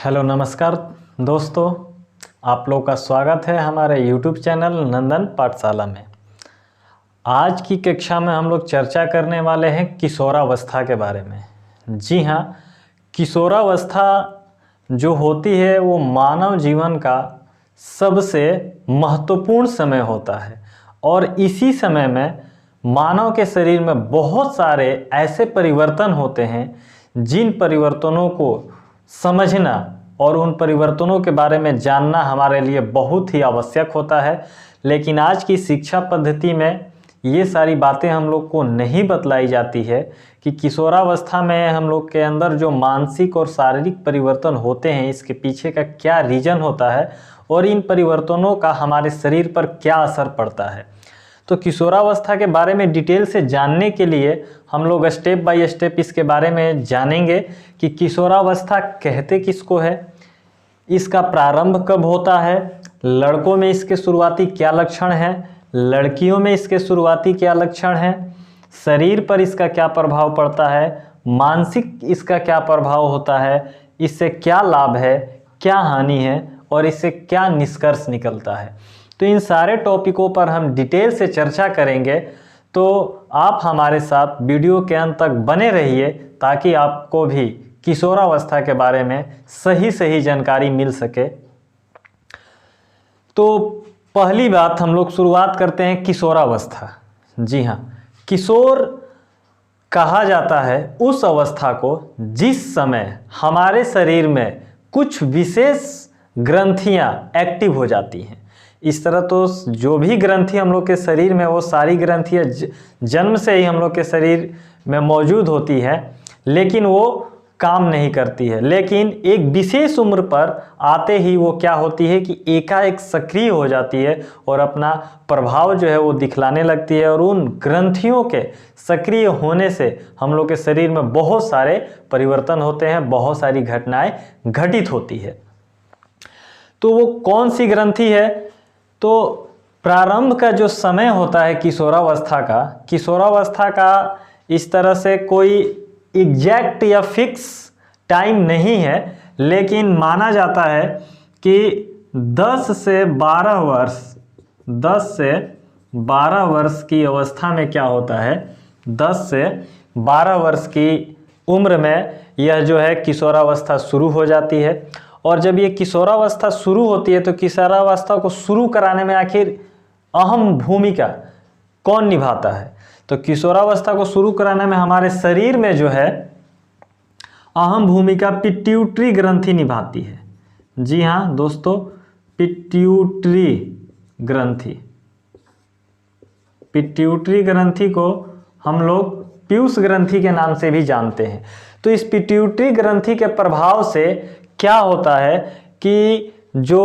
Hello नमस्कार दोस्तों, आप लोग का स्वागत है हमारे YouTube चैनल नंदन पाठशाला में। आज की कक्षा में हम लोग चर्चा करने वाले हैं किशोरावस्था के बारे में। जी हाँ, किशोरावस्था जो होती है वो मानव जीवन का सबसे महत्वपूर्ण समय होता है और इसी समय में मानव के शरीर में बहुत सारे ऐसे परिवर्तन होते हैं जिन परिवर्तनों को समझना और उन परिवर्तनों के बारे में जानना हमारे लिए बहुत ही आवश्यक होता है। लेकिन आज की शिक्षा पद्धति में ये सारी बातें हम लोग को नहीं बतलाई जाती है कि किशोरावस्था में हम लोग के अंदर जो मानसिक और शारीरिक परिवर्तन होते हैं इसके पीछे का क्या रीज़न होता है और इन परिवर्तनों का हमारे शरीर पर क्या असर पड़ता है। तो किशोरावस्था के बारे में डिटेल से जानने के लिए हम लोग स्टेप बाय स्टेप इसके बारे में जानेंगे कि किशोरावस्था कहते किसको है, इसका प्रारंभ कब होता है, लड़कों में इसके शुरुआती क्या लक्षण हैं, लड़कियों में इसके शुरुआती क्या लक्षण हैं, शरीर पर इसका क्या प्रभाव पड़ता है, मानसिक इसका क्या प्रभाव होता है, इससे क्या लाभ है, क्या हानि है और इससे क्या निष्कर्ष निकलता है। तो इन सारे टॉपिकों पर हम डिटेल से चर्चा करेंगे। तो आप हमारे साथ वीडियो के अंत तक बने रहिए ताकि आपको भी किशोरावस्था के बारे में सही जानकारी मिल सके। तो पहली बात हम लोग शुरुआत करते हैं किशोरावस्था। जी हाँ, किशोर कहा जाता है उस अवस्था को जिस समय हमारे शरीर में कुछ विशेष ग्रंथियां एक्टिव हो जाती हैं। इस तरह तो जो भी ग्रंथि हम लोग के शरीर में वो सारी ग्रंथियां जन्म से ही हम लोग के शरीर में मौजूद होती है, लेकिन वो काम नहीं करती है। लेकिन एक विशेष उम्र पर आते ही वो क्या होती है कि एकाएक सक्रिय हो जाती है और अपना प्रभाव जो है वो दिखलाने लगती है और उन ग्रंथियों के सक्रिय होने से हम लोग के शरीर में बहुत सारे परिवर्तन होते हैं, बहुत सारी घटनाएं घटित होती है। तो वो कौन सी ग्रंथि है? तो प्रारंभ का जो समय होता है किशोरावस्था का इस तरह से कोई एग्जैक्ट या फिक्स टाइम नहीं है, लेकिन माना जाता है कि 10 से 12 वर्ष की अवस्था में क्या होता है, 10 से 12 वर्ष की उम्र में यह जो है किशोरावस्था शुरू हो जाती है। और जब ये किशोरावस्था शुरू होती है तो किशोरावस्था को शुरू कराने में आखिर अहम भूमिका कौन निभाता है? तो किशोरावस्था को शुरू कराने में हमारे शरीर में जो है अहम भूमिका पिट्यूटरी ग्रंथि निभाती है। जी हाँ दोस्तों, पिट्यूटरी ग्रंथि को हम लोग पीयूष ग्रंथि के नाम से भी जानते हैं। तो इस पिट्यूटरी ग्रंथि के प्रभाव से क्या होता है कि जो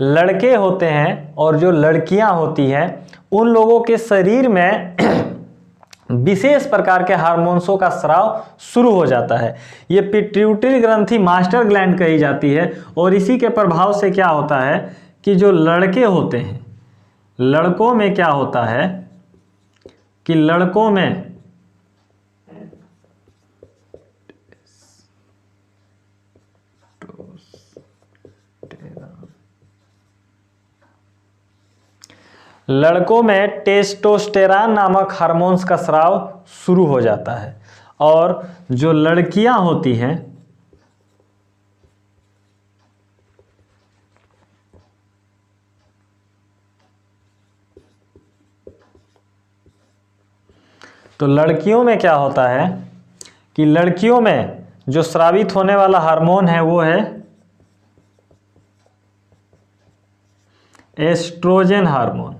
लड़के होते हैं और जो लड़कियां होती हैं उन लोगों के शरीर में विशेष प्रकार के हार्मोन्सों का स्राव शुरू हो जाता है। ये पिट्यूटरी ग्रंथि मास्टर ग्लैंड कही जाती है और इसी के प्रभाव से क्या होता है कि जो लड़के होते हैं, लड़कों में क्या होता है कि लड़कों में टेस्टोस्टेरॉन नामक हार्मोन्स का स्राव शुरू हो जाता है। और जो लड़कियां होती हैं तो लड़कियों में क्या होता है कि लड़कियों में जो स्रावित होने वाला हार्मोन है वो है एस्ट्रोजन हार्मोन।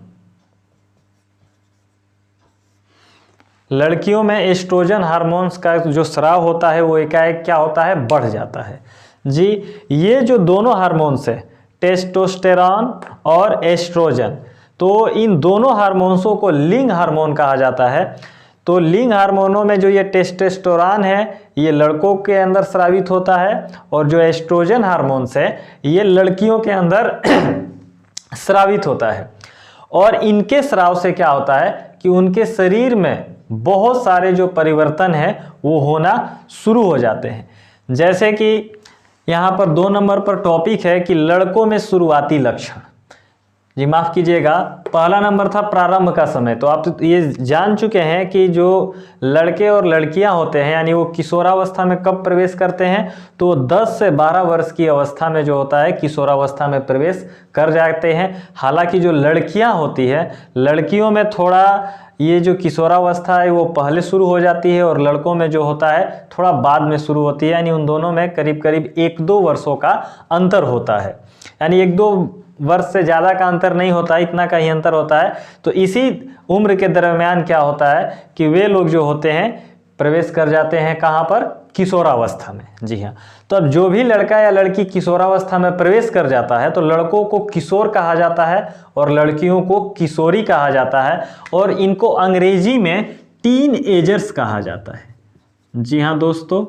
लड़कियों में एस्ट्रोजन हार्मोन्स का जो स्राव होता है वो एकाएक क्या होता है, बढ़ जाता है। जी, ये जो दोनों हार्मोन्स है टेस्टोस्टेरॉन और एस्ट्रोजन, तो इन दोनों हार्मोन्सों को लिंग हार्मोन कहा जाता है। तो लिंग हार्मोनों में जो ये टेस्टोस्टेरॉन है ये लड़कों के अंदर स्रावित होता है और जो एस्ट्रोजन हार्मोन्स है ये लड़कियों के अंदर स्रावित होता है। और इनके स्राव से क्या होता है कि उनके शरीर में बहुत सारे जो परिवर्तन है वो होना शुरू हो जाते हैं। जैसे कि यहाँ पर 2 नंबर पर टॉपिक है कि लड़कों में शुरुआती लक्षण। जी माफ़ कीजिएगा, पहला नंबर था प्रारंभ का समय। तो आप ये जान चुके हैं कि जो लड़के और लड़कियां होते हैं यानी वो किशोरावस्था में कब प्रवेश करते हैं, तो 10 से 12 वर्ष की अवस्था में जो होता है किशोरावस्था में प्रवेश कर जाते हैं। हालांकि जो लड़कियां होती है, लड़कियों में थोड़ा ये जो किशोरावस्था है वो पहले शुरू हो जाती है और लड़कों में जो होता है थोड़ा बाद में शुरू होती है। यानी उन दोनों में करीब करीब 1-2 वर्षों का अंतर होता है, यानी 1-2 वर्ष से ज़्यादा का अंतर नहीं होता है, इतना का ही अंतर होता है। तो इसी उम्र के दरमियान क्या होता है कि वे लोग जो होते हैं प्रवेश कर जाते हैं कहाँ पर, किशोरावस्था में। जी हाँ, तो अब जो भी लड़का या लड़की किशोरावस्था में प्रवेश कर जाता है तो लड़कों को किशोर कहा जाता है और लड़कियों को किशोरी कहा जाता है, और इनको अंग्रेजी में टीन एजर्स कहा जाता है। जी हाँ दोस्तों,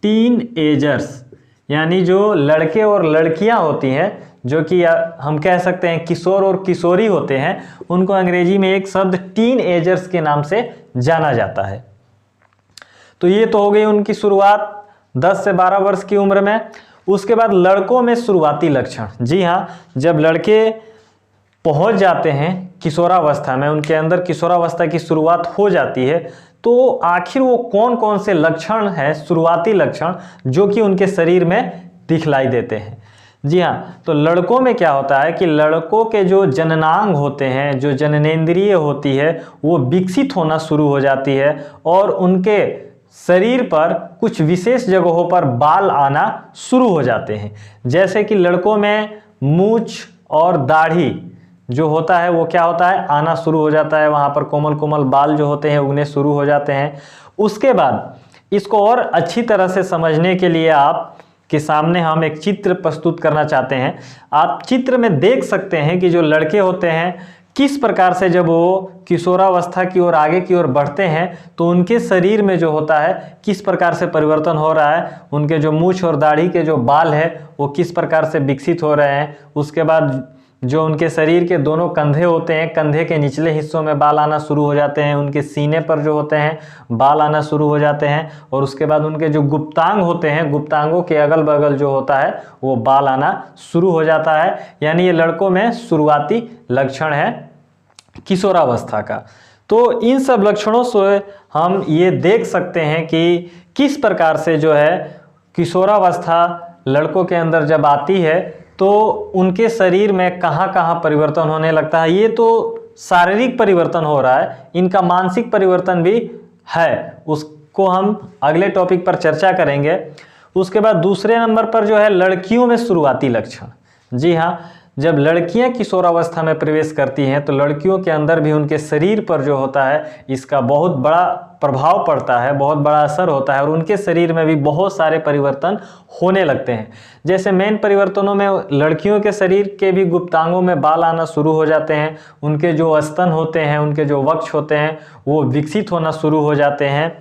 टीन एजर्स यानी जो लड़के और लड़कियां होती हैं जो कि हम कह सकते हैं किशोर और किशोरी होते हैं, उनको अंग्रेजी में एक शब्द टीन एजर्स के नाम से जाना जाता है। तो ये तो हो गई उनकी शुरुआत 10 से 12 वर्ष की उम्र में। उसके बाद लड़कों में शुरुआती लक्षण। जी हाँ, जब लड़के पहुंच जाते हैं किशोरावस्था में, उनके अंदर किशोरावस्था की शुरुआत हो जाती है, तो आखिर वो कौन कौन से लक्षण हैं, शुरुआती लक्षण जो कि उनके शरीर में दिखलाई देते हैं। जी हाँ, तो लड़कों में क्या होता है कि लड़कों के जो जननांग होते हैं, जो जननेंद्रिय होती है, वो विकसित होना शुरू हो जाती है और उनके शरीर पर कुछ विशेष जगहों पर बाल आना शुरू हो जाते हैं। जैसे कि लड़कों में मूंछ और दाढ़ी जो होता है वो क्या होता है, आना शुरू हो जाता है, वहाँ पर कोमल कोमल बाल जो होते हैं उगने शुरू हो जाते हैं। उसके बाद इसको और अच्छी तरह से समझने के लिए आप के सामने हम एक चित्र प्रस्तुत करना चाहते हैं। आप चित्र में देख सकते हैं कि जो लड़के होते हैं किस प्रकार से जब वो किशोरावस्था की ओर आगे की ओर बढ़ते हैं तो उनके शरीर में जो होता है किस प्रकार से परिवर्तन हो रहा है, उनके जो मूंछ और दाढ़ी के जो बाल है वो किस प्रकार से विकसित हो रहे हैं। उसके बाद जो उनके शरीर के दोनों कंधे होते हैं, कंधे के निचले हिस्सों में बाल आना शुरू हो जाते हैं, उनके सीने पर जो होते हैं बाल आना शुरू हो जाते हैं, और उसके बाद उनके जो गुप्तांग होते हैं, गुप्तांगों के अगल बगल जो होता है वो बाल आना शुरू हो जाता है। यानी ये लड़कों में शुरुआती लक्षण है किशोरावस्था का। तो इन सब लक्षणों से हम ये देख सकते हैं कि किस प्रकार से जो है किशोरावस्था लड़कों के अंदर जब आती है तो उनके शरीर में कहाँ कहाँ परिवर्तन होने लगता है। ये तो शारीरिक परिवर्तन हो रहा है, इनका मानसिक परिवर्तन भी है, उसको हम अगले टॉपिक पर चर्चा करेंगे। उसके बाद दूसरे नंबर पर जो है लड़कियों में शुरुआती लक्षण। जी हाँ, जब लड़कियां किशोरावस्था में प्रवेश करती हैं तो लड़कियों के अंदर भी उनके शरीर पर जो होता है इसका बहुत बड़ा प्रभाव पड़ता है, बहुत बड़ा असर होता है, और उनके शरीर में भी बहुत सारे परिवर्तन होने लगते हैं। जैसे मेन परिवर्तनों में लड़कियों के शरीर के भी गुप्तांगों में बाल आना शुरू हो जाते हैं, उनके जो स्तन होते हैं, उनके जो वक्ष होते हैं वो विकसित होना शुरू हो जाते हैं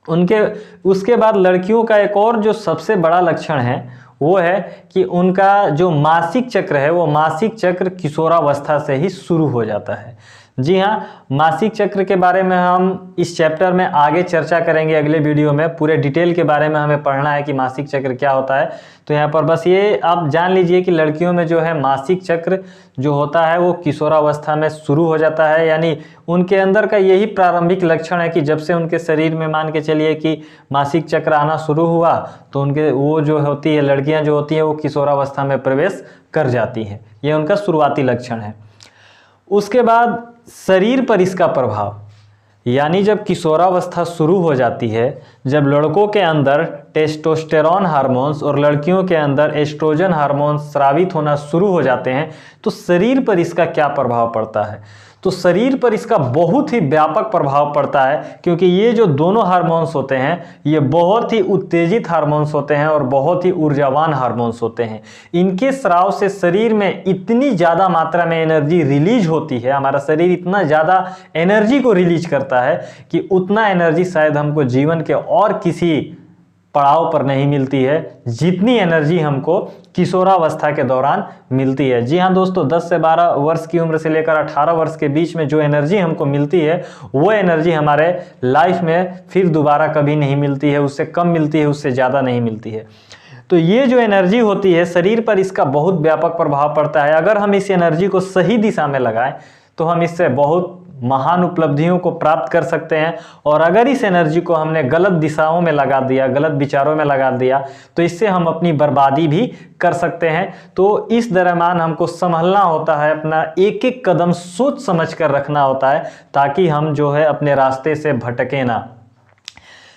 उनके। उसके बाद लड़कियों का एक और जो सबसे बड़ा लक्षण है वो है कि उनका जो मासिक चक्र है वो मासिक चक्र किशोरावस्था से ही शुरू हो जाता है। जी हाँ, मासिक चक्र के बारे में हम इस चैप्टर में आगे चर्चा करेंगे अगले वीडियो में। पूरे डिटेल के बारे में हमें पढ़ना है कि मासिक चक्र क्या होता है। तो यहाँ पर बस ये आप जान लीजिए कि लड़कियों में जो है मासिक चक्र जो होता है वो किशोरावस्था में शुरू हो जाता है। यानी उनके अंदर का यही प्रारंभिक लक्षण है कि जब से उनके शरीर में मान के चलिए कि मासिक चक्र आना शुरू हुआ तो उनके वो जो होती है लड़कियाँ जो होती हैं वो किशोरावस्था में प्रवेश कर जाती हैं। ये उनका शुरुआती लक्षण है। उसके बाद शरीर पर इसका प्रभाव, यानी जब किशोरावस्था शुरू हो जाती है, जब लड़कों के अंदर टेस्टोस्टेरॉन हार्मोन्स और लड़कियों के अंदर एस्ट्रोजन हार्मोन्स स्रावित होना शुरू हो जाते हैं तो शरीर पर इसका क्या प्रभाव पड़ता है। तो शरीर पर इसका बहुत ही व्यापक प्रभाव पड़ता है, क्योंकि ये जो दोनों हार्मोन्स होते हैं ये बहुत ही उत्तेजित हार्मोन्स होते हैं और बहुत ही ऊर्जावान हार्मोन्स होते हैं। इनके स्राव से शरीर में इतनी ज़्यादा मात्रा में एनर्जी रिलीज होती है, हमारा शरीर इतना ज़्यादा एनर्जी को रिलीज करता है कि उतना एनर्जी शायद हमको जीवन के और किसी पड़ाव पर नहीं मिलती है जितनी एनर्जी हमको किशोरावस्था के दौरान मिलती है। जी हाँ दोस्तों, 10 से 12 वर्ष की उम्र से लेकर 18 वर्ष के बीच में जो एनर्जी हमको मिलती है वो एनर्जी हमारे लाइफ में फिर दोबारा कभी नहीं मिलती है, उससे कम मिलती है, उससे ज़्यादा नहीं मिलती है। तो ये जो एनर्जी होती है शरीर पर, इसका बहुत व्यापक प्रभाव पड़ता है। अगर हम इस एनर्जी को सही दिशा में लगाएं तो हम इससे बहुत महान उपलब्धियों को प्राप्त कर सकते हैं, और अगर इस एनर्जी को हमने गलत दिशाओं में लगा दिया, गलत विचारों में लगा दिया, तो इससे हम अपनी बर्बादी भी कर सकते हैं। तो इस दरम्यान हमको संभलना होता है, अपना एक एक कदम सोच समझ कर रखना होता है, ताकि हम जो है अपने रास्ते से भटके ना।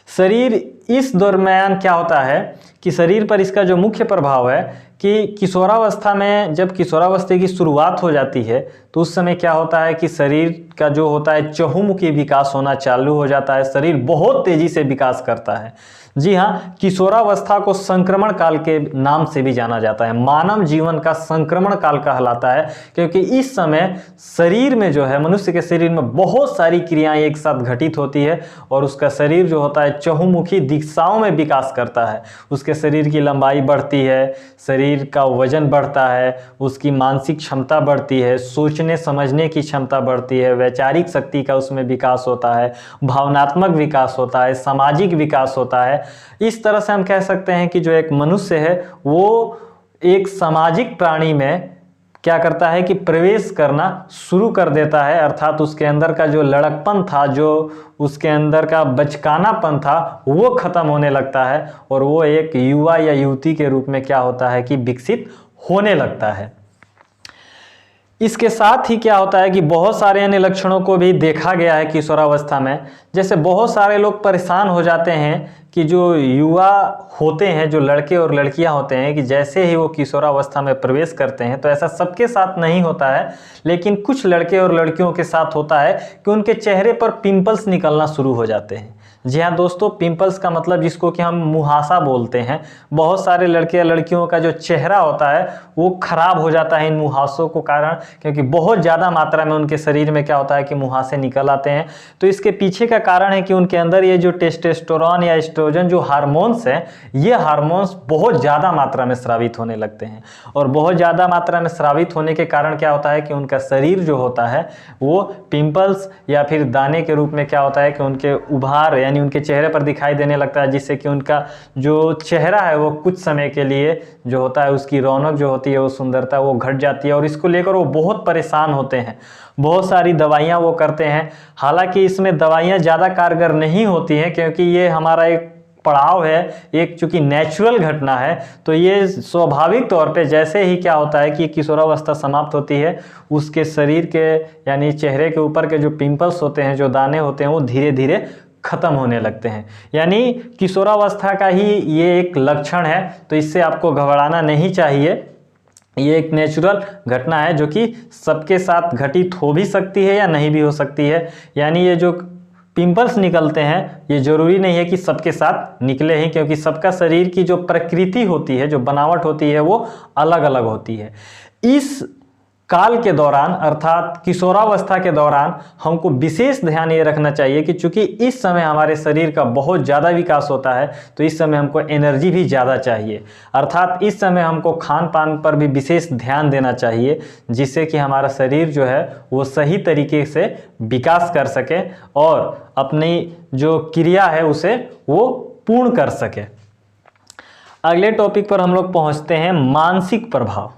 शरीर इस दरम्यान क्या होता है कि शरीर पर इसका जो मुख्य प्रभाव है कि किशोरावस्था में, जब किशोरावस्था की शुरुआत हो जाती है तो उस समय क्या होता है कि शरीर का जो होता है चहुमुखी विकास होना चालू हो जाता है। शरीर बहुत तेजी से विकास करता है। जी हाँ, किशोरावस्था को संक्रमण काल के नाम से भी जाना जाता है। मानव जीवन का संक्रमण काल कहलाता है, क्योंकि इस समय शरीर में जो है, मनुष्य के शरीर में बहुत सारी क्रियाएं एक साथ घटित होती है, और उसका शरीर जो होता है चहुमुखी दिशाओं में विकास करता है। उसके शरीर की लंबाई बढ़ती है, शरीर का वजन बढ़ता है, उसकी मानसिक क्षमता बढ़ती है, सोचने समझने की क्षमता बढ़ती है, वैचारिक शक्ति का उसमें विकास होता है, भावनात्मक विकास होता है, सामाजिक विकास होता है। इस तरह से हम कह सकते हैं कि जो एक मनुष्य है वो एक सामाजिक प्राणी में क्या करता है कि प्रवेश करना शुरू कर देता है, अर्थात उसके अंदर का जो लड़कपन था, जो उसके अंदर का बचकानापन था, वो खत्म होने लगता है, और वो एक युवा या युवती के रूप में क्या होता है कि विकसित होने लगता है। इसके साथ ही क्या होता है कि बहुत सारे अन्य लक्षणों को भी देखा गया है किशोरावस्था में। जैसे बहुत सारे लोग परेशान हो जाते हैं कि जो युवा होते हैं, जो लड़के और लड़कियां होते हैं, कि जैसे ही वो किशोरावस्था में प्रवेश करते हैं, तो ऐसा सबके साथ नहीं होता है, लेकिन कुछ लड़के और लड़कियों के साथ होता है कि उनके चेहरे पर पिंपल्स निकलना शुरू हो जाते हैं। जी हाँ दोस्तों, पिंपल्स का मतलब जिसको कि हम मुहासा बोलते हैं। बहुत सारे लड़के या लड़कियों का जो चेहरा होता है वो खराब हो जाता है इन मुहासों को कारण, क्योंकि बहुत ज़्यादा मात्रा में उनके शरीर में क्या होता है कि मुहासे निकल आते हैं। तो इसके पीछे का कारण है कि उनके अंदर ये जो टेस्टोस्टेरोन या एस्ट्रोजन जो हार्मोन्स हैं, ये हार्मोन्स बहुत ज़्यादा मात्रा में स्रावित होने लगते हैं, और बहुत ज़्यादा मात्रा में स्रावित होने के कारण क्या होता है कि उनका शरीर जो होता है वो पिंपल्स या फिर दाने के रूप में क्या होता है कि उनके उभार यानी उनके चेहरे पर दिखाई देने लगता है, जिससे कि उनका जो चेहरा है वो कुछ समय के लिए जो होता है उसकी रौनक जो होती है, वो सुंदरता वो घट जाती है, और इसको लेकर वो बहुत परेशान होते हैं। बहुत सारी दवाइयाँ वो करते हैं, हालांकि इसमें दवाइयाँ ज़्यादा कारगर नहीं होती हैं, क्योंकि ये हमारा एक पड़ाव है, एक चूंकि नेचुरल घटना है। तो ये स्वाभाविक तौर पे जैसे ही क्या होता है कि किशोरावस्था समाप्त होती है, उसके शरीर के यानी चेहरे के ऊपर के जो पिंपल्स होते हैं, जो दाने होते हैं, वो धीरे धीरे खत्म होने लगते हैं। यानी किशोरावस्था का ही ये एक लक्षण है, तो इससे आपको घबराना नहीं चाहिए। ये एक नेचुरल घटना है जो कि सबके साथ घटित हो भी सकती है या नहीं भी हो सकती है। यानी ये जो पिंपल्स निकलते हैं, ये जरूरी नहीं है कि सबके साथ निकले हैं, क्योंकि सबका शरीर की जो प्रकृति होती है, जो बनावट होती है, वो अलग अलग होती है। इस काल के दौरान अर्थात किशोरावस्था के दौरान हमको विशेष ध्यान ये रखना चाहिए कि चूंकि इस समय हमारे शरीर का बहुत ज़्यादा विकास होता है, तो इस समय हमको एनर्जी भी ज़्यादा चाहिए, अर्थात इस समय हमको खान पान पर भी विशेष ध्यान देना चाहिए, जिससे कि हमारा शरीर जो है वो सही तरीके से विकास कर सके और अपनी जो क्रिया है उसे वो पूर्ण कर सके। अगले टॉपिक पर हम लोग पहुँचते हैं, मानसिक प्रभाव।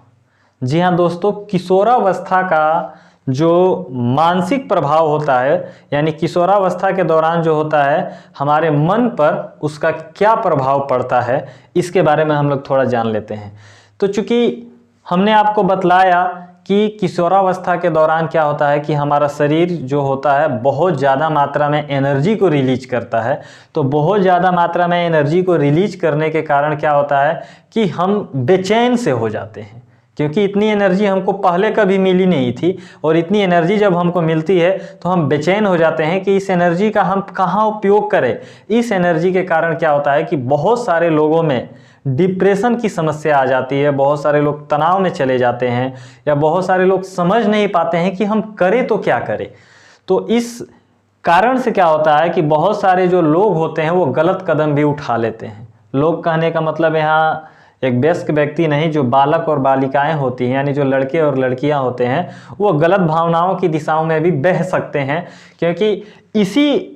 जी हाँ दोस्तों, किशोरावस्था का जो मानसिक प्रभाव होता है, यानी किशोरावस्था के दौरान जो होता है हमारे मन पर उसका क्या प्रभाव पड़ता है, इसके बारे में हम लोग थोड़ा जान लेते हैं। तो चूंकि हमने आपको बतलाया कि किशोरावस्था के दौरान क्या होता है कि हमारा शरीर जो होता है बहुत ज़्यादा मात्रा में एनर्जी को रिलीज करता है। तो बहुत ज़्यादा मात्रा में एनर्जी को रिलीज करने के कारण क्या होता है कि हम बेचैन से हो जाते हैं, क्योंकि इतनी एनर्जी हमको पहले कभी मिली नहीं थी, और इतनी एनर्जी जब हमको मिलती है तो हम बेचैन हो जाते हैं कि इस एनर्जी का हम कहाँ उपयोग करें। इस एनर्जी के कारण क्या होता है कि बहुत सारे लोगों में डिप्रेशन की समस्या आ जाती है, बहुत सारे लोग तनाव में चले जाते हैं, या बहुत सारे लोग समझ नहीं पाते हैं कि हम करें तो क्या करें। तो इस कारण से क्या होता है कि बहुत सारे जो लोग होते हैं वो गलत कदम भी उठा लेते हैं। लोग कहने का मतलब यहाँ एक वयस्क व्यक्ति नहीं, जो बालक और बालिकाएं होती हैं, यानी जो लड़के और लड़कियां होते हैं, वो गलत भावनाओं की दिशाओं में भी बह सकते हैं, क्योंकि इसी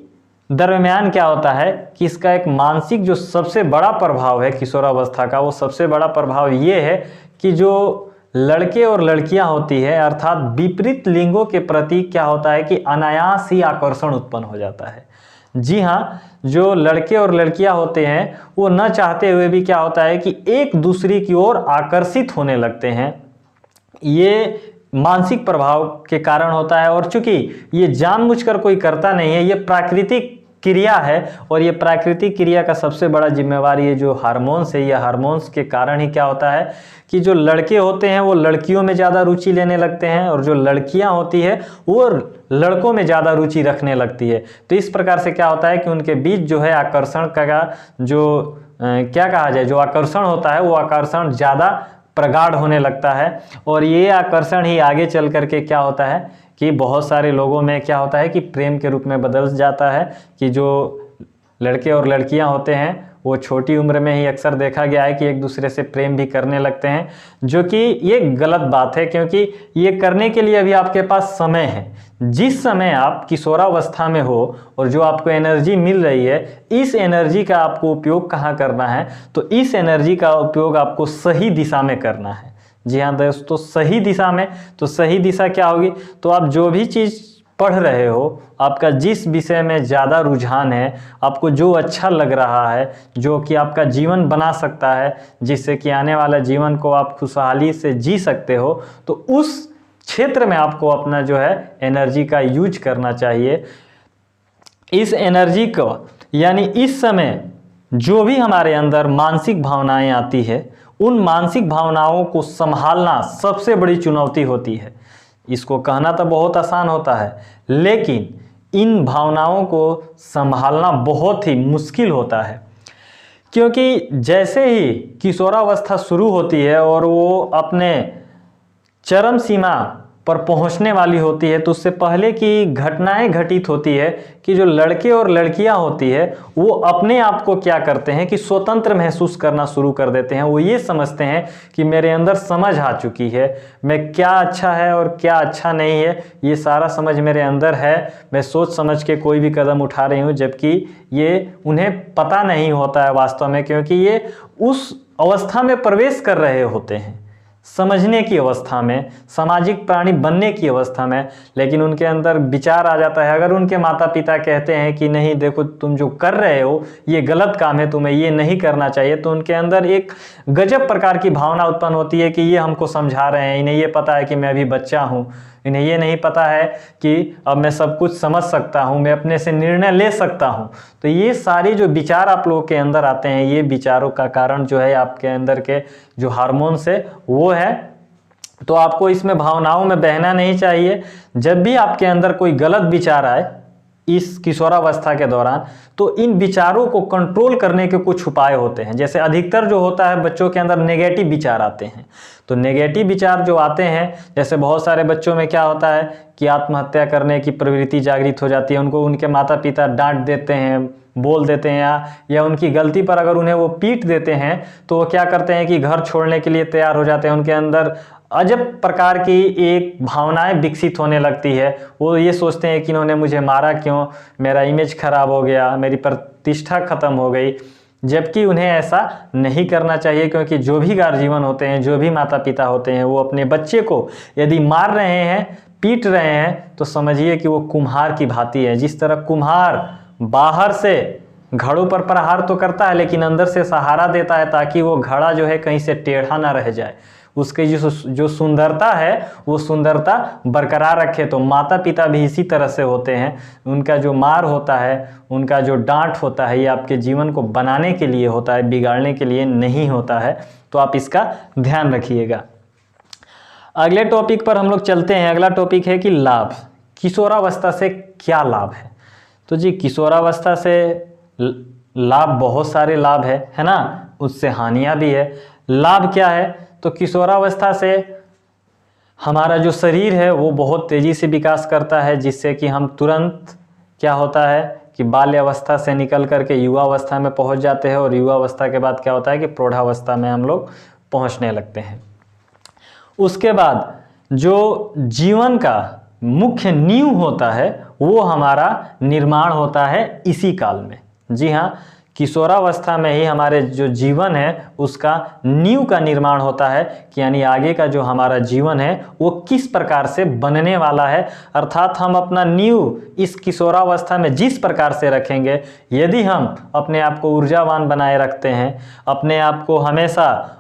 दरमियान क्या होता है कि इसका एक मानसिक जो सबसे बड़ा प्रभाव है किशोरावस्था का, वो सबसे बड़ा प्रभाव ये है कि जो लड़के और लड़कियां होती है अर्थात विपरीत लिंगों के प्रति क्या होता है कि अनायास ही आकर्षण उत्पन्न हो जाता है। जी हाँ, जो लड़के और लड़कियां होते हैं वो न चाहते हुए भी क्या होता है कि एक दूसरे की ओर आकर्षित होने लगते हैं। ये मानसिक प्रभाव के कारण होता है, और चूंकि ये जानबूझकर कोई करता नहीं है, ये प्राकृतिक क्रिया है, और ये प्राकृतिक क्रिया का सबसे बड़ा जिम्मेवार ये जो हार्मोन्स है, ये हार्मोन्स के कारण ही क्या होता है कि जो लड़के होते हैं वो लड़कियों में ज़्यादा रुचि लेने लगते हैं, और जो लड़कियां होती है वो लड़कों में ज़्यादा रुचि रखने लगती है। तो इस प्रकार से क्या होता है कि उनके बीच जो है आकर्षण का जो क्या कहा जाए, जो आकर्षण होता है वो आकर्षण ज़्यादा प्रगाढ़ होने लगता है, और ये आकर्षण ही आगे चल करके क्या होता है कि बहुत सारे लोगों में क्या होता है कि प्रेम के रूप में बदल जाता है। कि जो लड़के और लड़कियां होते हैं वो छोटी उम्र में ही अक्सर देखा गया है कि एक दूसरे से प्रेम भी करने लगते हैं, जो कि ये गलत बात है, क्योंकि ये करने के लिए अभी आपके पास समय है। जिस समय आप किशोरावस्था में हो और जो आपको एनर्जी मिल रही है, इस एनर्जी का आपको उपयोग कहाँ करना है, तो इस एनर्जी का उपयोग आपको सही दिशा में करना है। जी हाँ दोस्तों, सही दिशा में। तो सही दिशा क्या होगी, तो आप जो भी चीज़ पढ़ रहे हो, आपका जिस विषय में ज़्यादा रुझान है, आपको जो अच्छा लग रहा है, जो कि आपका जीवन बना सकता है, जिससे कि आने वाला जीवन को आप खुशहाली से जी सकते हो, तो उस क्षेत्र में आपको अपना जो है एनर्जी का यूज करना चाहिए। इस एनर्जी को यानी इस समय जो भी हमारे अंदर मानसिक भावनाएं आती है, उन मानसिक भावनाओं को संभालना सबसे बड़ी चुनौती होती है। इसको कहना तो बहुत आसान होता है, लेकिन इन भावनाओं को संभालना बहुत ही मुश्किल होता है, क्योंकि जैसे ही किशोरावस्था शुरू होती है और वो अपने चरम सीमा पर पहुंचने वाली होती है, तो उससे पहले की घटनाएं घटित होती है कि जो लड़के और लड़कियां होती है वो अपने आप को क्या करते हैं कि स्वतंत्र महसूस करना शुरू कर देते हैं। वो ये समझते हैं कि मेरे अंदर समझ आ चुकी है, मैं क्या अच्छा है और क्या अच्छा नहीं है, ये सारा समझ मेरे अंदर है, मैं सोच समझ के कोई भी कदम उठा रही हूँ, जबकि ये उन्हें पता नहीं होता है वास्तव में, क्योंकि ये उस अवस्था में प्रवेश कर रहे होते हैं, समझने की अवस्था में, सामाजिक प्राणी बनने की अवस्था में। लेकिन उनके अंदर विचार आ जाता है, अगर उनके माता पिता कहते हैं कि नहीं देखो तुम जो कर रहे हो ये गलत काम है, तुम्हें ये नहीं करना चाहिए, तो उनके अंदर एक गजब प्रकार की भावना उत्पन्न होती है कि ये हमको समझा रहे हैं, इन्हें ये पता है कि मैं अभी बच्चा हूँ, इन्हें ये नहीं पता है कि अब मैं सब कुछ समझ सकता हूँ, मैं अपने से निर्णय ले सकता हूँ। तो ये सारी जो विचार आप लोगों के अंदर आते हैं, ये विचारों का कारण जो है आपके अंदर के जो हार्मोन्स है वो है। तो आपको इसमें भावनाओं में बहना नहीं चाहिए। जब भी आपके अंदर कोई गलत विचार आए इस किशोरावस्था के दौरान, तो इन विचारों को कंट्रोल करने के कुछ उपाय होते हैं। जैसे अधिकतर जो होता है बच्चों के अंदर नेगेटिव विचार आते हैं, तो नेगेटिव विचार जो आते हैं, जैसे बहुत सारे बच्चों में क्या होता है कि आत्महत्या करने की प्रवृत्ति जागृत हो जाती है, उनको उनके माता पिता डांट देते हैं, बोल देते हैं, या उनकी गलती पर अगर उन्हें वो पीट देते हैं तो वो क्या करते हैं कि घर छोड़ने के लिए तैयार हो जाते हैं। उनके अंदर अजब प्रकार की एक भावनाएं विकसित होने लगती है। वो ये सोचते हैं कि इन्होंने मुझे मारा क्यों, मेरा इमेज खराब हो गया, मेरी प्रतिष्ठा खत्म हो गई, जबकि उन्हें ऐसा नहीं करना चाहिए। क्योंकि जो भी गार्जियन होते हैं, जो भी माता पिता होते हैं, वो अपने बच्चे को यदि मार रहे हैं, पीट रहे हैं, तो समझिए कि वो कुम्हार की भांति है। जिस तरह कुम्हार बाहर से घड़ों पर प्रहार तो करता है, लेकिन अंदर से सहारा देता है ताकि वो घड़ा जो है कहीं से टेढ़ा ना रह जाए, उसकी जो सुंदरता है वो सुंदरता बरकरार रखे। तो माता पिता भी इसी तरह से होते हैं। उनका जो मार होता है, उनका जो डांट होता है, ये आपके जीवन को बनाने के लिए होता है, बिगाड़ने के लिए नहीं होता है। तो आप इसका ध्यान रखिएगा। अगले टॉपिक पर हम लोग चलते हैं। अगला टॉपिक है कि लाभ, किशोरावस्था से क्या लाभ है। तो जी किशोरावस्था से लाभ बहुत सारे लाभ है ना, उससे हानियां भी है। लाभ क्या है, तो किशोरावस्था से हमारा जो शरीर है वो बहुत तेज़ी से विकास करता है, जिससे कि हम तुरंत क्या होता है कि बाल्यावस्था से निकल करके युवावस्था में पहुंच जाते हैं, और युवावस्था के बाद क्या होता है कि प्रौढ़ावस्था में हम लोग पहुंचने लगते हैं। उसके बाद जो जीवन का मुख्य नींव होता है वो हमारा निर्माण होता है इसी काल में। जी हाँ, किशोरावस्था में ही हमारे जो जीवन है उसका नींव का निर्माण होता है कि यानी आगे का जो हमारा जीवन है वो किस प्रकार से बनने वाला है। अर्थात हम अपना नींव इस किशोरावस्था में जिस प्रकार से रखेंगे, यदि हम अपने आप को ऊर्जावान बनाए रखते हैं, अपने आप को हमेशा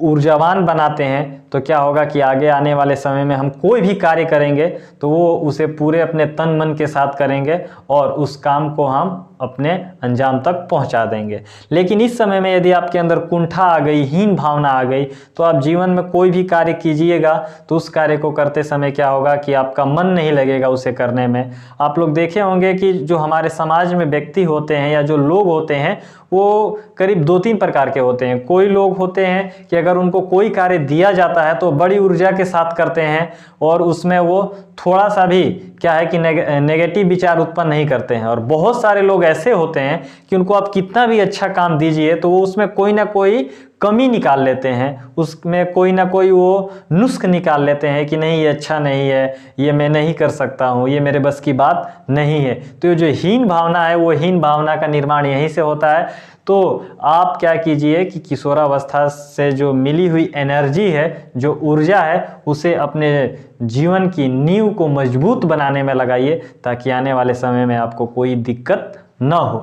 ऊर्जावान बनाते हैं, तो क्या होगा कि आगे आने वाले समय में हम कोई भी कार्य करेंगे तो वो उसे पूरे अपने तन मन के साथ करेंगे और उस काम को हम अपने अंजाम तक पहुंचा देंगे। लेकिन इस समय में यदि आपके अंदर कुंठा आ गई, हीन भावना आ गई, तो आप जीवन में कोई भी कार्य कीजिएगा तो उस कार्य को करते समय क्या होगा कि आपका मन नहीं लगेगा उसे करने में। आप लोग देखे होंगे कि जो हमारे समाज में व्यक्ति होते हैं या जो लोग होते हैं वो करीब 2-3 प्रकार के होते हैं। कोई लोग होते हैं कि अगर उनको कोई कार्य दिया जाता है तो बड़ी ऊर्जा के साथ करते हैं और उसमें वो थोड़ा सा भी क्या है कि नेगेटिव विचार उत्पन्न नहीं करते हैं। और बहुत सारे लोग ऐसे होते हैं कि उनको आप कितना भी अच्छा काम दीजिए तो वो उसमें कोई ना कोई कमी निकाल लेते हैं, उसमें कोई ना कोई वो नुस्ख निकाल लेते हैं कि नहीं ये अच्छा नहीं है, ये मैं नहीं कर सकता हूँ, ये मेरे बस की बात नहीं है। तो ये जो हीन भावना है वो हीन भावना का निर्माण यहीं से होता है। तो आप क्या कीजिए कि किशोरावस्था से जो मिली हुई एनर्जी है, जो ऊर्जा है, उसे अपने जीवन की नींव को मजबूत बनाने में लगाइए ताकि आने वाले समय में आपको कोई दिक्कत न हो।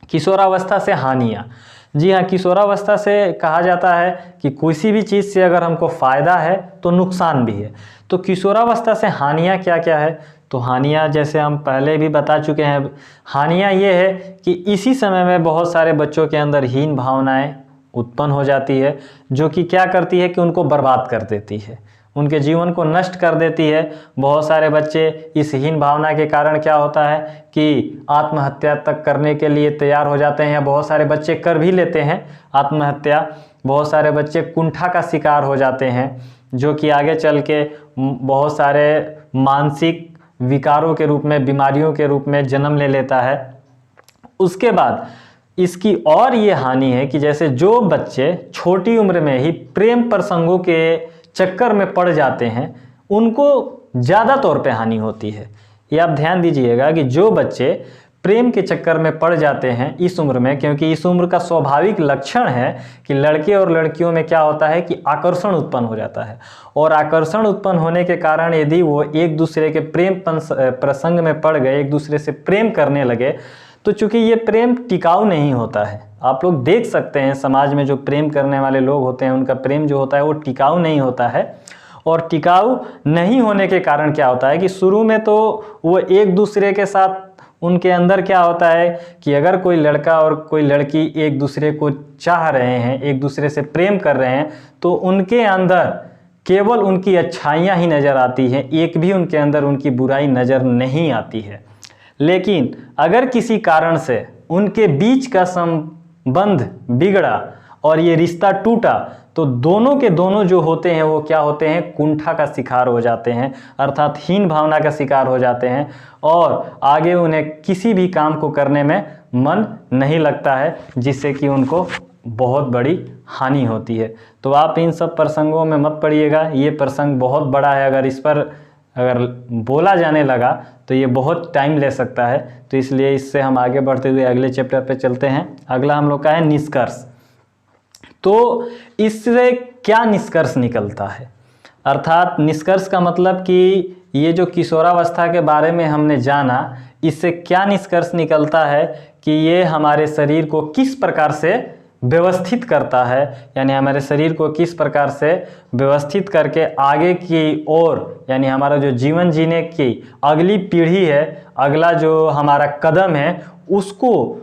किशोरावस्था से हानियाँ। जी हाँ, किशोरावस्था से कहा जाता है कि किसी भी चीज़ से अगर हमको फ़ायदा है तो नुकसान भी है। तो किशोरावस्था से हानियाँ क्या क्या है? तो हानियाँ जैसे हम पहले भी बता चुके हैं, हानियाँ ये है कि इसी समय में बहुत सारे बच्चों के अंदर हीन भावनाएं उत्पन्न हो जाती है, जो कि क्या करती है कि उनको बर्बाद कर देती है, उनके जीवन को नष्ट कर देती है। बहुत सारे बच्चे इस हीन भावना के कारण क्या होता है कि आत्महत्या तक करने के लिए तैयार हो जाते हैं, या बहुत सारे बच्चे कर भी लेते हैं आत्महत्या। बहुत सारे बच्चे कुंठा का शिकार हो जाते हैं, जो कि आगे चल के बहुत सारे मानसिक विकारों के रूप में, बीमारियों के रूप में जन्म ले लेता है। उसके बाद इसकी और ये हानि है कि जैसे जो बच्चे छोटी उम्र में ही प्रेम प्रसंगों के चक्कर में पड़ जाते हैं, उनको ज़्यादा तौर पे हानि होती है। ये आप ध्यान दीजिएगा कि जो बच्चे प्रेम के चक्कर में पड़ जाते हैं इस उम्र में, क्योंकि इस उम्र का स्वाभाविक लक्षण है कि लड़के और लड़कियों में क्या होता है कि आकर्षण उत्पन्न हो जाता है, और आकर्षण उत्पन्न होने के कारण यदि वो एक दूसरे के प्रेम प्रसंग में पड़ गए, एक दूसरे से प्रेम करने लगे, तो चूंकि ये प्रेम टिकाऊ नहीं होता है। आप लोग देख सकते हैं समाज में जो प्रेम करने वाले लोग होते हैं उनका प्रेम जो होता है वो टिकाऊ नहीं होता है। और टिकाऊ नहीं होने के कारण क्या होता है कि शुरू में तो वो एक दूसरे के साथ, उनके अंदर क्या होता है कि अगर कोई लड़का और कोई लड़की एक दूसरे को चाह रहे हैं, एक दूसरे से प्रेम कर रहे हैं, तो उनके अंदर केवल उनकी अच्छाइयाँ ही नज़र आती हैं, एक भी उनके अंदर उनकी बुराई नज़र नहीं आती है। लेकिन अगर किसी कारण से उनके बीच का संबंध बिगड़ा और ये रिश्ता टूटा, तो दोनों के दोनों जो होते हैं वो क्या होते हैं, कुंठा का शिकार हो जाते हैं, अर्थात हीन भावना का शिकार हो जाते हैं, और आगे उन्हें किसी भी काम को करने में मन नहीं लगता है, जिससे कि उनको बहुत बड़ी हानि होती है। तो आप इन सब प्रसंगों में मत पड़िएगा, ये प्रसंग बहुत बड़ा है, अगर इस पर अगर बोला जाने लगा तो ये बहुत टाइम ले सकता है। तो इसलिए इससे हम आगे बढ़ते हुए अगले चैप्टर पे चलते हैं। अगला हम लोग का है निष्कर्ष। तो इससे क्या निष्कर्ष निकलता है, अर्थात निष्कर्ष का मतलब कि ये जो किशोरावस्था के बारे में हमने जाना, इससे क्या निष्कर्ष निकलता है कि ये हमारे शरीर को किस प्रकार से व्यवस्थित करता है, यानी हमारे शरीर को किस प्रकार से व्यवस्थित करके आगे की ओर, यानी हमारा जो जीवन जीने की अगली पीढ़ी है, अगला जो हमारा कदम है, उसको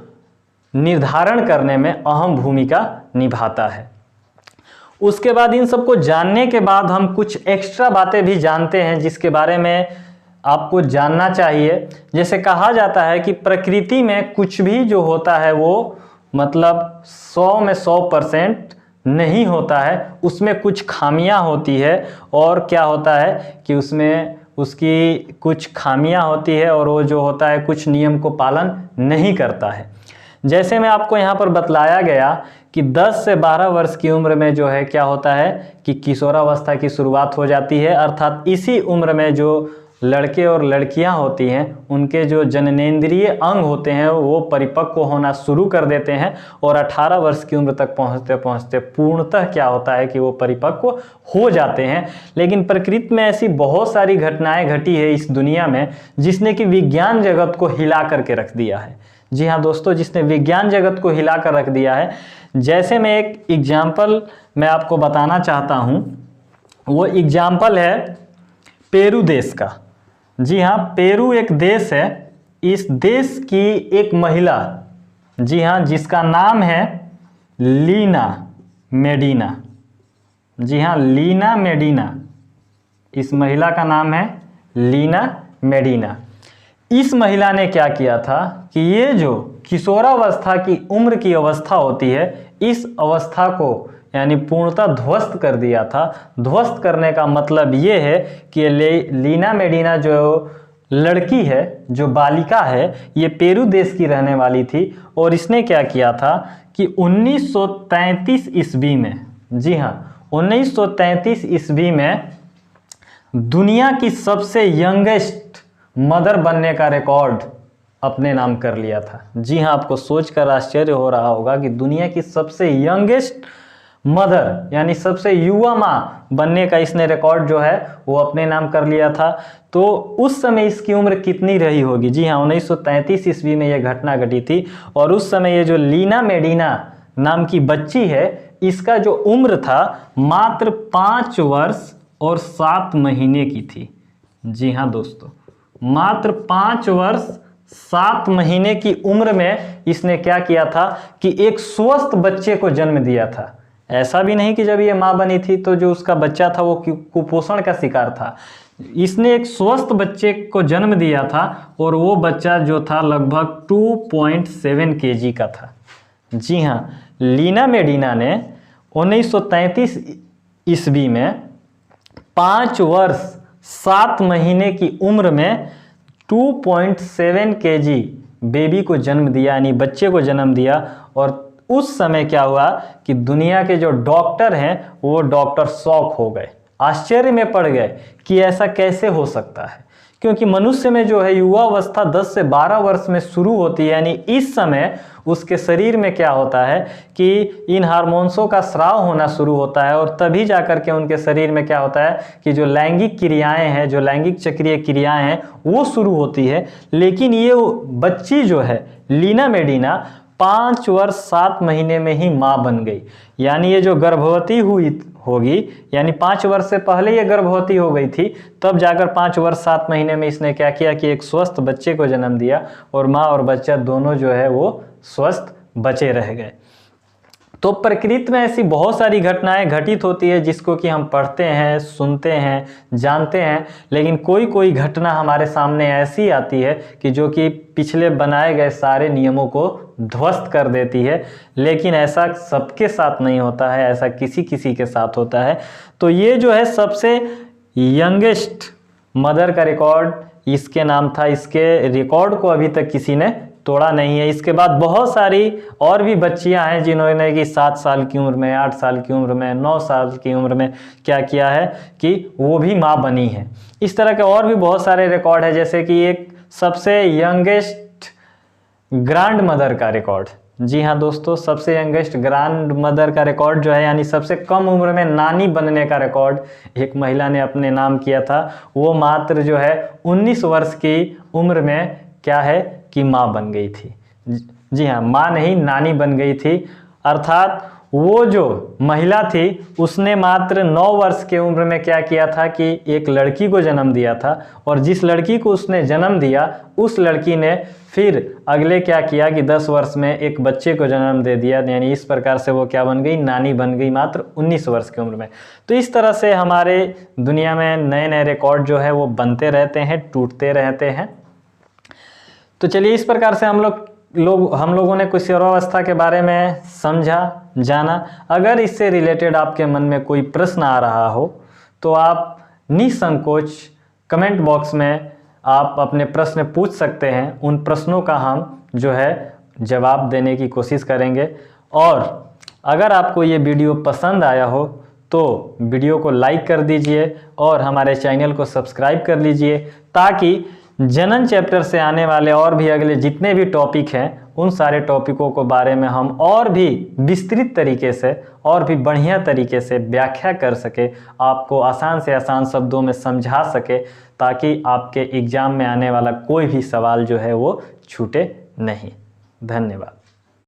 निर्धारण करने में अहम भूमिका निभाता है। उसके बाद इन सबको जानने के बाद हम कुछ एक्स्ट्रा बातें भी जानते हैं जिसके बारे में आपको जानना चाहिए। जैसे कहा जाता है कि प्रकृति में कुछ भी जो होता है वो मतलब 100 में 100% नहीं होता है, उसमें कुछ खामियां होती है, और क्या होता है कि उसमें उसकी कुछ खामियां होती है और वो जो होता है कुछ नियम को पालन नहीं करता है। जैसे मैं आपको यहाँ पर बतलाया गया कि 10 से 12 वर्ष की उम्र में जो है क्या होता है कि किशोरावस्था की शुरुआत हो जाती है, अर्थात इसी उम्र में जो लड़के और लड़कियां होती हैं उनके जो जननेंद्रिय अंग होते हैं वो परिपक्व होना शुरू कर देते हैं और 18 वर्ष की उम्र तक पहुंचते पहुंचते पूर्णतः क्या होता है कि वो परिपक्व हो जाते हैं। लेकिन प्रकृति में ऐसी बहुत सारी घटनाएं घटी है इस दुनिया में जिसने कि विज्ञान जगत को हिला करके रख दिया है। जी हाँ दोस्तों, जिसने विज्ञान जगत को हिला कर रख दिया है। जैसे मैं एक एग्जाम्पल मैं आपको बताना चाहता हूँ, वो एग्जाम्पल है पेरू देश का। जी हाँ, पेरू एक देश है। इस देश की एक महिला, जी हाँ, जिसका नाम है लीना मेडिना। जी हाँ, लीना मेडिना, इस महिला का नाम है लीना मेडिना। इस महिला ने क्या किया था कि ये जो किशोरावस्था की उम्र की अवस्था होती है, इस अवस्था को यानी पूर्णतः ध्वस्त कर दिया था। ध्वस्त करने का मतलब ये है कि लीना मेडिना जो लड़की है, जो बालिका है, ये पेरू देश की रहने वाली थी और इसने क्या किया था कि 1933 ईस्वी में, जी हाँ 1933 ईस्वी में दुनिया की सबसे यंगेस्ट मदर बनने का रिकॉर्ड अपने नाम कर लिया था। जी हाँ, आपको सोचकर आश्चर्य हो रहा होगा कि दुनिया की सबसे यंगेस्ट मदर यानी सबसे युवा माँ बनने का इसने रिकॉर्ड जो है वो अपने नाम कर लिया था। तो उस समय इसकी उम्र कितनी रही होगी? जी हाँ, 1933 ईस्वी में यह घटना घटी थी और उस समय ये जो लीना मेडिना नाम की बच्ची है, इसका जो उम्र था मात्र 5 वर्ष और 7 महीने की थी। जी हाँ दोस्तों, मात्र 5 वर्ष 7 महीने की उम्र में इसने क्या किया था कि एक स्वस्थ बच्चे को जन्म दिया था। ऐसा भी नहीं कि जब ये माँ बनी थी तो जो उसका बच्चा था वो कुपोषण का शिकार था। इसने एक स्वस्थ बच्चे को जन्म दिया था और वो बच्चा जो था लगभग 2.7 kg का था। जी हाँ, लीना मेडिना ने 1933 ईस्वी में 5 वर्ष 7 महीने की उम्र में 2.7 kg बेबी को जन्म दिया, यानी बच्चे को जन्म दिया। और उस समय क्या हुआ कि दुनिया के जो डॉक्टर हैं वो डॉक्टर शॉक हो गए, आश्चर्य में पड़ गए कि ऐसा कैसे हो सकता है, क्योंकि मनुष्य में जो है युवा अवस्था 10 से 12 वर्ष में शुरू होती है। यानी इस समय उसके शरीर में क्या होता है कि इन हार्मोन्सों का स्राव होना शुरू होता है और तभी जाकर के उनके शरीर में क्या होता है कि जो लैंगिक क्रियाएं हैं, जो लैंगिक चक्रीय क्रियाएं हैं वो शुरू होती है। लेकिन ये बच्ची जो है लीना मेडिना 5 वर्ष 7 महीने में ही माँ बन गई। यानी ये जो गर्भवती हुई होगी, यानी 5 वर्ष से पहले ये गर्भवती हो गई थी, तब जाकर 5 वर्ष 7 महीने में इसने क्या किया कि एक स्वस्थ बच्चे को जन्म दिया और माँ और बच्चा दोनों जो है वो स्वस्थ बचे रह गए। तो प्रकृति में ऐसी बहुत सारी घटनाएं घटित होती है जिसको कि हम पढ़ते हैं, सुनते हैं, जानते हैं, लेकिन कोई कोई घटना हमारे सामने ऐसी आती है कि जो कि पिछले बनाए गए सारे नियमों को ध्वस्त कर देती है। लेकिन ऐसा सबके साथ नहीं होता है, ऐसा किसी किसी के साथ होता है। तो ये जो है सबसे यंगेस्ट मदर का रिकॉर्ड इसके नाम था। इसके रिकॉर्ड को अभी तक किसी ने तोड़ा नहीं है। इसके बाद बहुत सारी और भी बच्चियां हैं जिन्होंने कि 7 साल की उम्र में, 8 साल की उम्र में, 9 साल की उम्र में क्या किया है कि वो भी माँ बनी है। इस तरह के और भी बहुत सारे रिकॉर्ड है, जैसे कि एक सबसे यंगेस्ट ग्रैंड मदर का रिकॉर्ड। जी हाँ दोस्तों, सबसे यंगेस्ट ग्रैंड मदर का रिकॉर्ड जो है यानी सबसे कम उम्र में नानी बनने का रिकॉर्ड एक महिला ने अपने नाम किया था। वो मात्र जो है 19 वर्ष की उम्र में क्या है कि माँ बन गई थी। जी हाँ, माँ नहीं नानी बन गई थी। अर्थात वो जो महिला थी उसने मात्र 9 वर्ष की उम्र में क्या किया था कि एक लड़की को जन्म दिया था और जिस लड़की को उसने जन्म दिया उस लड़की ने फिर अगले क्या किया कि 10 वर्ष में एक बच्चे को जन्म दे दिया। यानी इस प्रकार से वो क्या बन गई, नानी बन गई मात्र 19 वर्ष की उम्र में। तो इस तरह से हमारे दुनिया में नए नए रिकॉर्ड जो है वो बनते रहते हैं, टूटते रहते हैं। तो चलिए, इस प्रकार से हम लोगों ने किशोरावस्था के बारे में समझा, जाना। अगर इससे रिलेटेड आपके मन में कोई प्रश्न आ रहा हो तो आप निसंकोच कमेंट बॉक्स में आप अपने प्रश्न पूछ सकते हैं। उन प्रश्नों का हम जो है जवाब देने की कोशिश करेंगे। और अगर आपको ये वीडियो पसंद आया हो तो वीडियो को लाइक कर दीजिए और हमारे चैनल को सब्सक्राइब कर लीजिए, ताकि जनन चैप्टर से आने वाले और भी अगले जितने भी टॉपिक हैं उन सारे टॉपिकों के बारे में हम और भी विस्तृत तरीके से और भी बढ़िया तरीके से व्याख्या कर सके, आपको आसान से आसान शब्दों में समझा सके, ताकि आपके एग्ज़ाम में आने वाला कोई भी सवाल जो है वो छूटे नहीं। धन्यवाद।